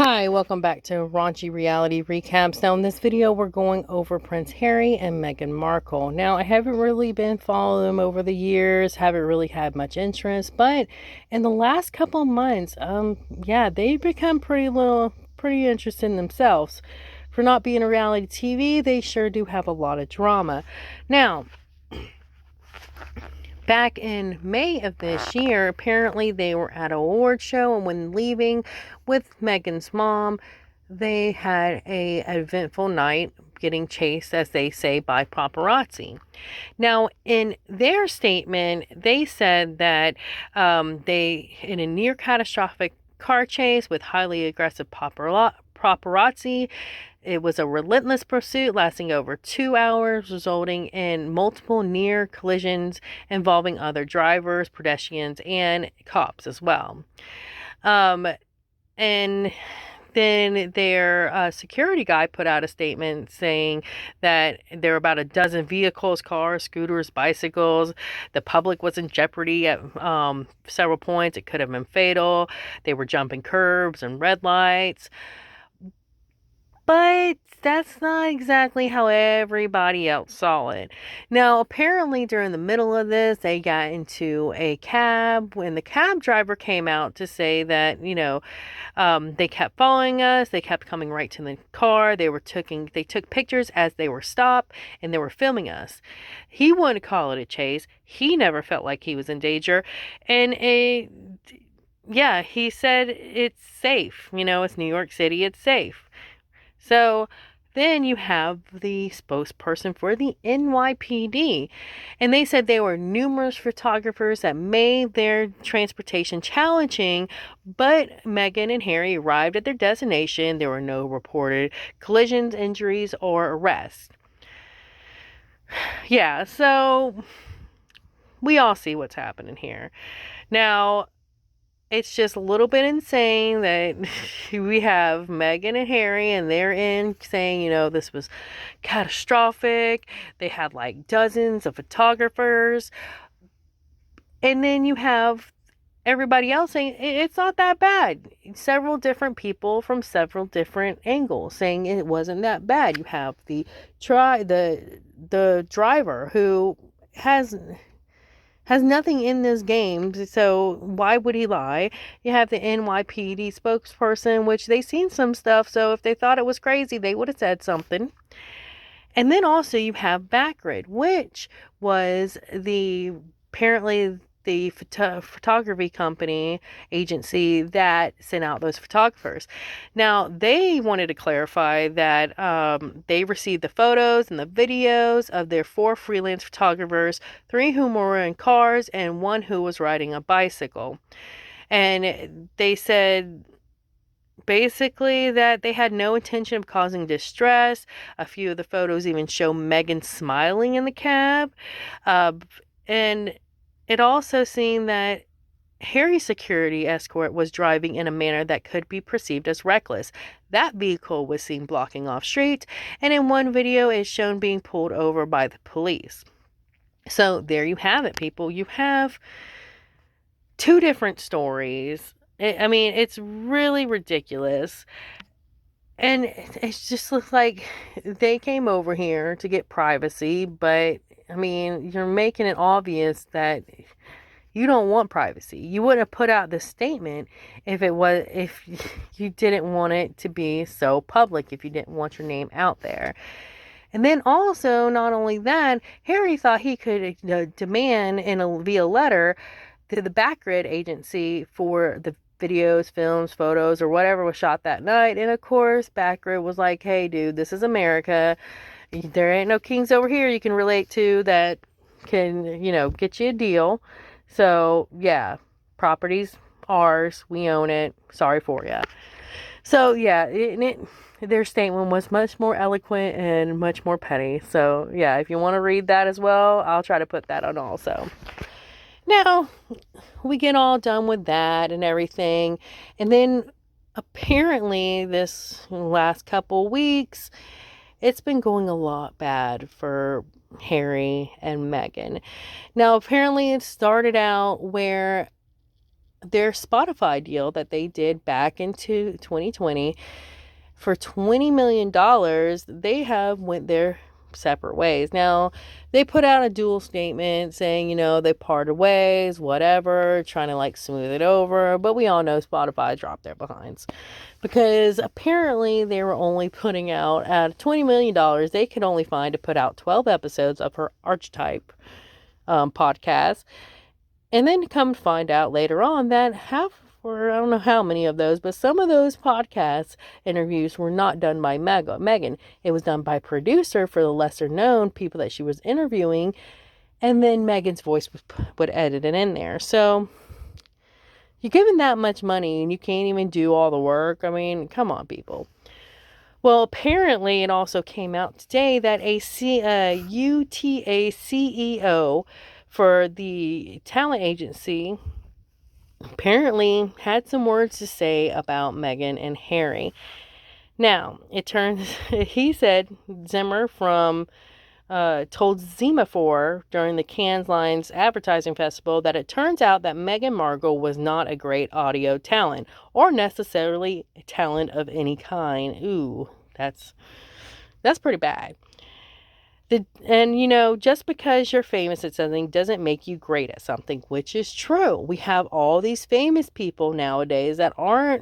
Hi, welcome back to Raunchy Reality Recaps. Now, in this video, we're going over Prince Harry and Meghan Markle. Now, I haven't really been following them over the years, haven't really had much interest, but in the last couple of months, yeah, they've become pretty interesting themselves. For not being a reality TV, they sure do have a lot of drama. Now, back in May of this year, apparently they were at an award show, and when leaving with Meghan's mom, they had a eventful night getting chased, as they say, by paparazzi. Now, in their statement, they said that they, in a near catastrophic car chase with highly aggressive paparazzi, it was a relentless pursuit lasting over 2 hours, resulting in multiple near collisions involving other drivers, pedestrians, and cops as well. And then their security guy put out a statement saying that there were about a dozen vehicles, cars, scooters, bicycles. The public was in jeopardy at several points. It could have been fatal. They were jumping curbs and red lights. But that's not exactly how everybody else saw it. Now, apparently, during the middle of this, they got into a cab when the cab driver came out to say that, they kept following us. They kept coming right to the car. They took pictures as they were stopped, and they were filming us. He wouldn't call it a chase. He never felt like he was in danger. And yeah, he said it's safe. It's New York City. It's safe. So then you have the spokesperson for the NYPD, and they said there were numerous photographers that made their transportation challenging, but Meghan and Harry arrived at their destination. There were no reported collisions, injuries, or arrests. Yeah, so we all see what's happening here. Now, it's just a little bit insane that we have Meghan and Harry, and they're in saying, this was catastrophic. They had like dozens of photographers. And then you have everybody else saying it's not that bad. Several different people from several different angles saying it wasn't that bad. You have the driver who has nothing in this game, so why would he lie? You have the NYPD spokesperson, which they seen some stuff, so if they thought it was crazy, they would have said something. And then also you have Backgrid, which was apparently the photography company agency that sent out those photographers. Now, they wanted to clarify that they received the photos and the videos of their 4 freelance photographers, 3 who were in cars and 1 who was riding a bicycle. And they said basically that they had no intention of causing distress. A few of the photos even show Meghan smiling in the cab. And it also seemed that Harry's security escort was driving in a manner that could be perceived as reckless. That vehicle was seen blocking off streets, and in one video is shown being pulled over by the police. So there you have it, people. You have 2 different stories. It's really ridiculous. And it just looks like they came over here to get privacy, but you're making it obvious that you don't want privacy. You wouldn't have put out this statement if you didn't want it to be so public, if you didn't want your name out there. And then also, not only that, Harry thought he could demand via letter to the Backgrid agency for the videos, films, photos, or whatever was shot that night. And of course, Backgrid was like, hey, dude, this is America. There ain't no kings over here you can relate to that can, get you a deal. So, yeah, property's ours. We own it. Sorry for ya. So, yeah, their statement was much more eloquent and much more petty. So, yeah, if you want to read that as well, I'll try to put that on also. Now, we get all done with that and everything. And then, apparently, this last couple weeks, it's been going a lot bad for Harry and Meghan. Now, apparently it started out where their Spotify deal that they did back into 2020 for $20 million, they have went their separate ways. Now, they put out a dual statement saying, they parted ways, whatever, trying to like smooth it over. But we all know Spotify dropped their behinds because apparently they were only putting out at $20 million. They could only find to put out 12 episodes of her Archetype podcast. And then come find out later on that half, or I don't know how many of those, but some of those podcast interviews were not done by Meghan. It was done by producer for the lesser known people that she was interviewing. And then Meghan's voice would edit it in there. So you're given that much money and you can't even do all the work. I mean, come on, people. Well, apparently it also came out today that a UTA CEO for the talent agency apparently had some words to say about Meghan and Harry. Now, he said, Zimmer told Semaphore during the Cannes Lions Advertising Festival that it turns out that Meghan Markle was not a great audio talent or necessarily a talent of any kind. Ooh, that's pretty bad. Just because you're famous at something doesn't make you great at something, which is true. We have all these famous people nowadays that all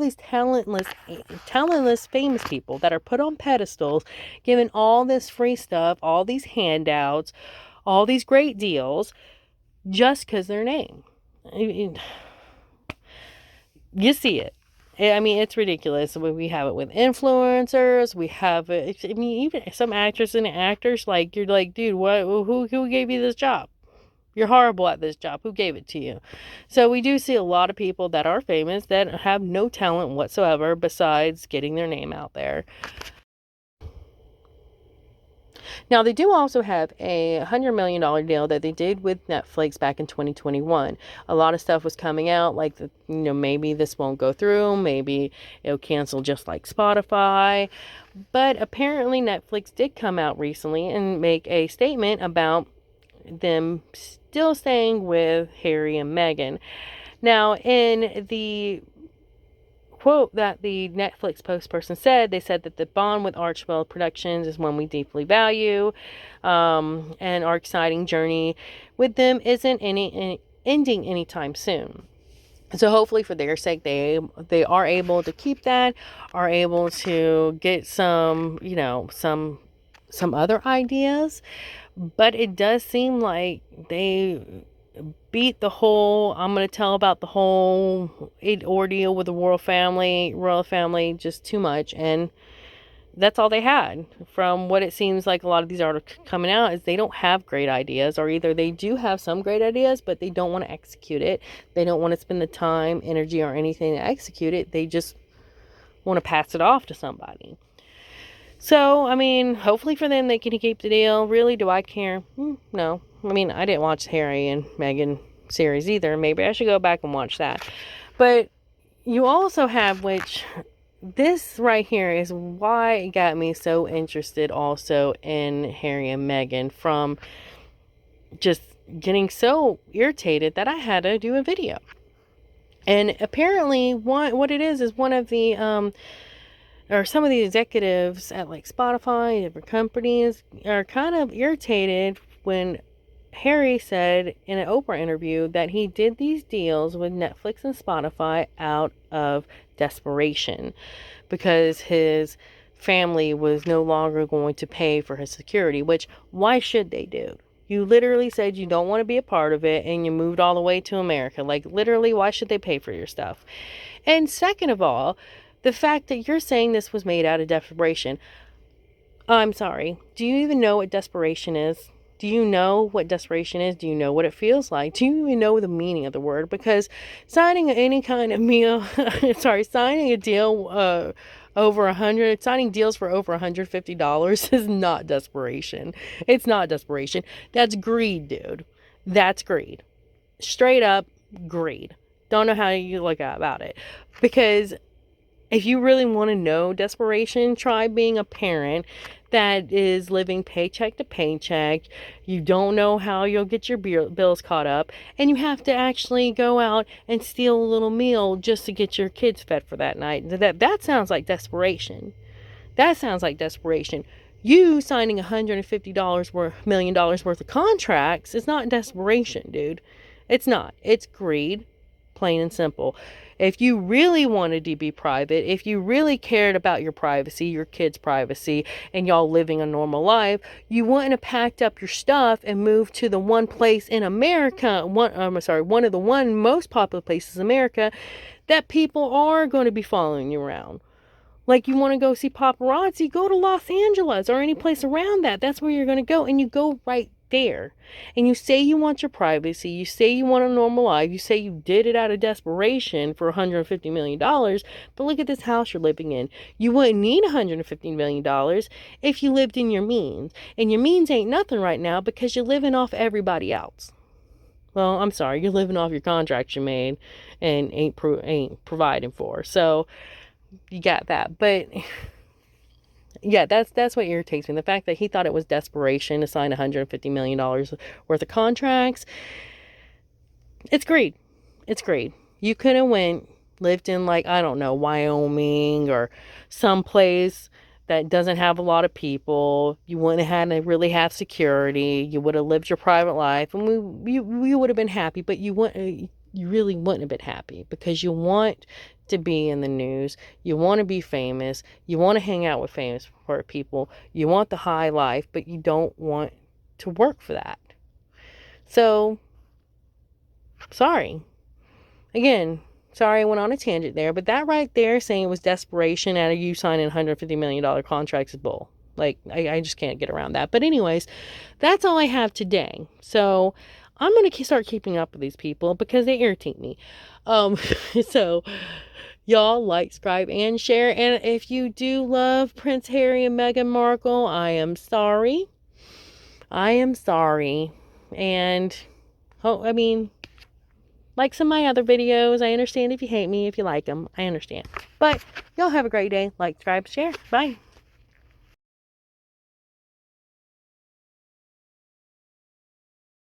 these talentless famous people that are put on pedestals, given all this free stuff, all these handouts, all these great deals, just because their name. You see it. I mean, it's ridiculous. We have it with influencers. We have it. I mean, even some actresses and actors, like, you're like, dude, who gave you this job? You're horrible at this job. Who gave it to you? So we do see a lot of people that are famous that have no talent whatsoever besides getting their name out there. Now, they do also have a $100 million deal that they did with Netflix back in 2021. A lot of stuff was coming out, like, maybe this won't go through, maybe it'll cancel just like Spotify. But apparently Netflix did come out recently and make a statement about them still staying with Harry and Meghan. Now, in the quote that the Netflix spokesperson said, they said that the bond with Archibald Productions is one we deeply value, and our exciting journey with them isn't ending anytime soon. So hopefully for their sake, they are able to keep that, are able to get some other ideas. But it does seem like they beat the whole, I'm going to tell about the whole ordeal with the royal family just too much. And that's all they had. From what it seems like a lot of these articles coming out is they don't have great ideas, or either they do have some great ideas, but they don't want to execute it. They don't want to spend the time, energy, or anything to execute it. They just want to pass it off to somebody. So, I mean, hopefully for them, they can keep the deal. Really, do I care? No. I mean, I didn't watch Harry and Meghan series either. Maybe I should go back and watch that. But you also have, which this right here is why it got me so interested also in Harry and Meghan, from just getting so irritated that I had to do a video. And apparently what it is one of the or some of the executives at like Spotify, different companies, are kind of irritated when Harry said in an Oprah interview that he did these deals with Netflix and Spotify out of desperation because his family was no longer going to pay for his security, which, why should they do? You literally said you don't want to be a part of it and you moved all the way to America. Like, literally, why should they pay for your stuff? And second of all, the fact that you're saying this was made out of desperation. I'm sorry. Do you even know what desperation is? Do you know what desperation is? Do you know what it feels like? Do you even know the meaning of the word? Because signing any kind of signing a deal signing deals for over $150 is not desperation. It's not desperation. That's greed, dude. That's greed. Straight up greed. Don't know how you look about it. Because If you really want to know desperation, try being a parent that is living paycheck to paycheck. You don't know how you'll get your bills caught up, and you have to actually go out and steal a little meal just to get your kids fed for that night. That sounds like desperation. That sounds like desperation. You signing $150 worth, $1 million worth of contracts is not desperation, dude. It's not. It's greed, plain and simple. If you really wanted to be private, if you really cared about your privacy, your kids' privacy, and y'all living a normal life, you wouldn't have packed up your stuff and moved to the one place in America, one of the one most popular places in America that people are going to be following you around. Like, you want to go see paparazzi, go to Los Angeles or any place around that. That's where you're going to go, and you go right there. And you say you want your privacy. You say you want a normal life. You say you did it out of desperation for $150 million. But look at this house you're living in. You wouldn't need $150 million if you lived in your means. And your means ain't nothing right now because you're living off everybody else. Well, I'm sorry, you're living off your contracts you made and ain't providing for. So you got that. But yeah, that's what irritates me. The fact that he thought it was desperation to sign $150 million worth of contracts. It's greed. It's greed. You could have lived in, like, I don't know, Wyoming or someplace that doesn't have a lot of people. You wouldn't have had to really have security. You would have lived your private life, and we would have been happy. But you really wouldn't have been happy because you want to be in the news. You want to be famous. You want to hang out with famous people. You want the high life, but you don't want to work for that. So, sorry. Again, sorry I went on a tangent there, but that right there, saying it was desperation out of you signing $150 million contracts, is bull. Like, I just can't get around that. But anyways, that's all I have today. So I'm going to start keeping up with these people because they irritate me. So y'all like, subscribe, and share. And if you do love Prince Harry and Meghan Markle, I am sorry. I am sorry. And, like some of my other videos, I understand if you hate me. If you like them, I understand. But y'all have a great day. Like, subscribe, share. Bye.